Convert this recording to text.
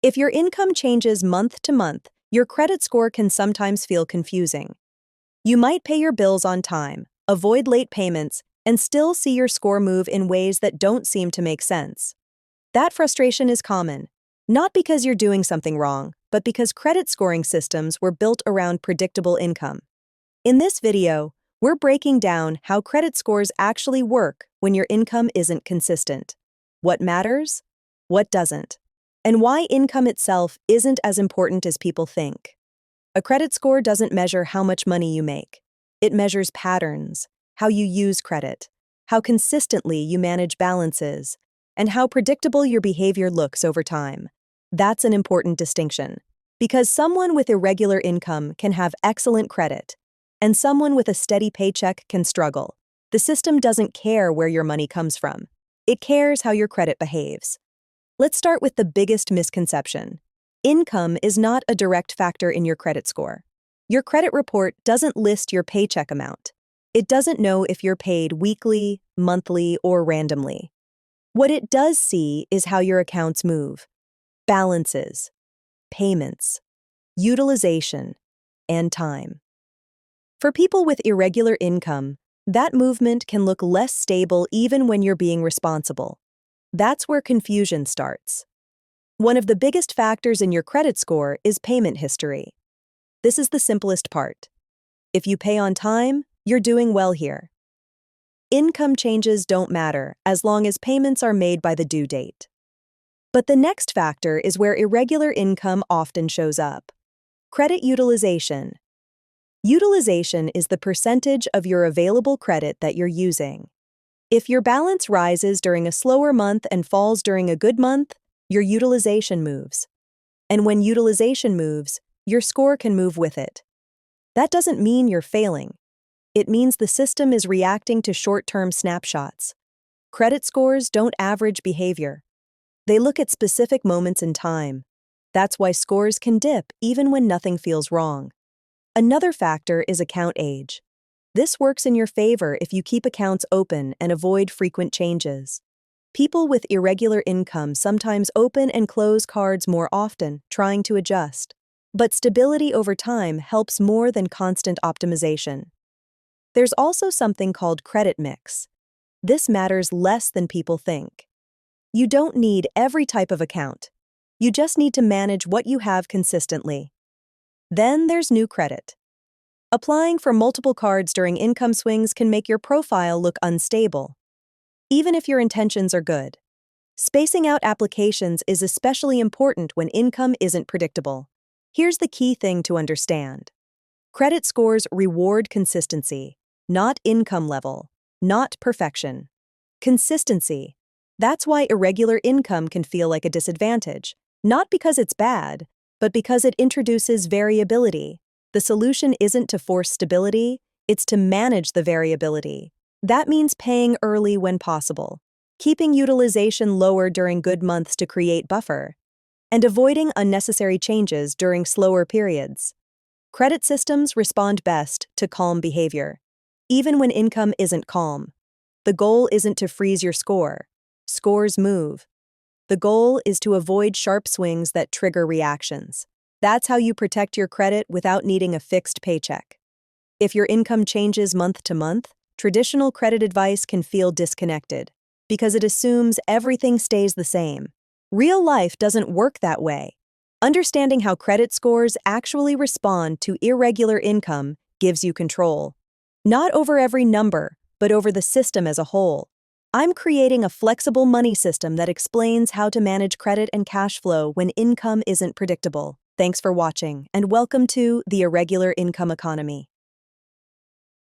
If your income changes month to month, your credit score can sometimes feel confusing. You might pay your bills on time, avoid late payments, and still see your score move in ways that don't seem to make sense. That frustration is common, not because you're doing something wrong, but because credit scoring systems were built around predictable income. In this video, we're breaking down how credit scores actually work when your income isn't consistent, what matters, what doesn't, and why income itself isn't as important as people think. A credit score doesn't measure how much money you make. It measures patterns, how you use credit, how consistently you manage balances, and how predictable your behavior looks over time. That's an important distinction, because someone with irregular income can have excellent credit, and someone with a steady paycheck can struggle. The system doesn't care where your money comes from. It cares how your credit behaves. Let's start with the biggest misconception. Income is not a direct factor in your credit score. Your credit report doesn't list your paycheck amount. It doesn't know if you're paid weekly, monthly, or randomly. What it does see is how your accounts move: balances, payments, utilization, and time. For people with irregular income, that movement can look less stable even when you're being responsible. That's where confusion starts. One of the biggest factors in your credit score is payment history. This is the simplest part. If you pay on time, you're doing well here. Income changes don't matter as long as payments are made by the due date. But the next factor is where irregular income often shows up: credit utilization. Utilization is the percentage of your available credit that you're using. If your balance rises during a slower month and falls during a good month, your utilization moves. And when utilization moves, your score can move with it. That doesn't mean you're failing. It means the system is reacting to short-term snapshots. Credit scores don't average behavior. They look at specific moments in time. That's why scores can dip even when nothing feels wrong. Another factor is account age. This works in your favor if you keep accounts open and avoid frequent changes. People with irregular income sometimes open and close cards more often, trying to adjust. But stability over time helps more than constant optimization. There's also something called credit mix. This matters less than people think. You don't need every type of account. You just need to manage what you have consistently. Then there's new credit. Applying for multiple cards during income swings can make your profile look unstable, even if your intentions are good. Spacing out applications is especially important when income isn't predictable. Here's the key thing to understand. Credit scores reward consistency, not income level, not perfection. Consistency. That's why irregular income can feel like a disadvantage, not because it's bad, but because it introduces variability. The solution isn't to force stability, it's to manage the variability. That means paying early when possible, keeping utilization lower during good months to create buffer, and avoiding unnecessary changes during slower periods. Credit systems respond best to calm behavior, even when income isn't calm. The goal isn't to freeze your score. Scores move. The goal is to avoid sharp swings that trigger reactions. That's how you protect your credit without needing a fixed paycheck. If your income changes month to month, traditional credit advice can feel disconnected because it assumes everything stays the same. Real life doesn't work that way. Understanding how credit scores actually respond to irregular income gives you control. Not over every number, but over the system as a whole. I'm creating a flexible money system that explains how to manage credit and cash flow when income isn't predictable. Thanks for watching, and welcome to the Irregular Income Economy.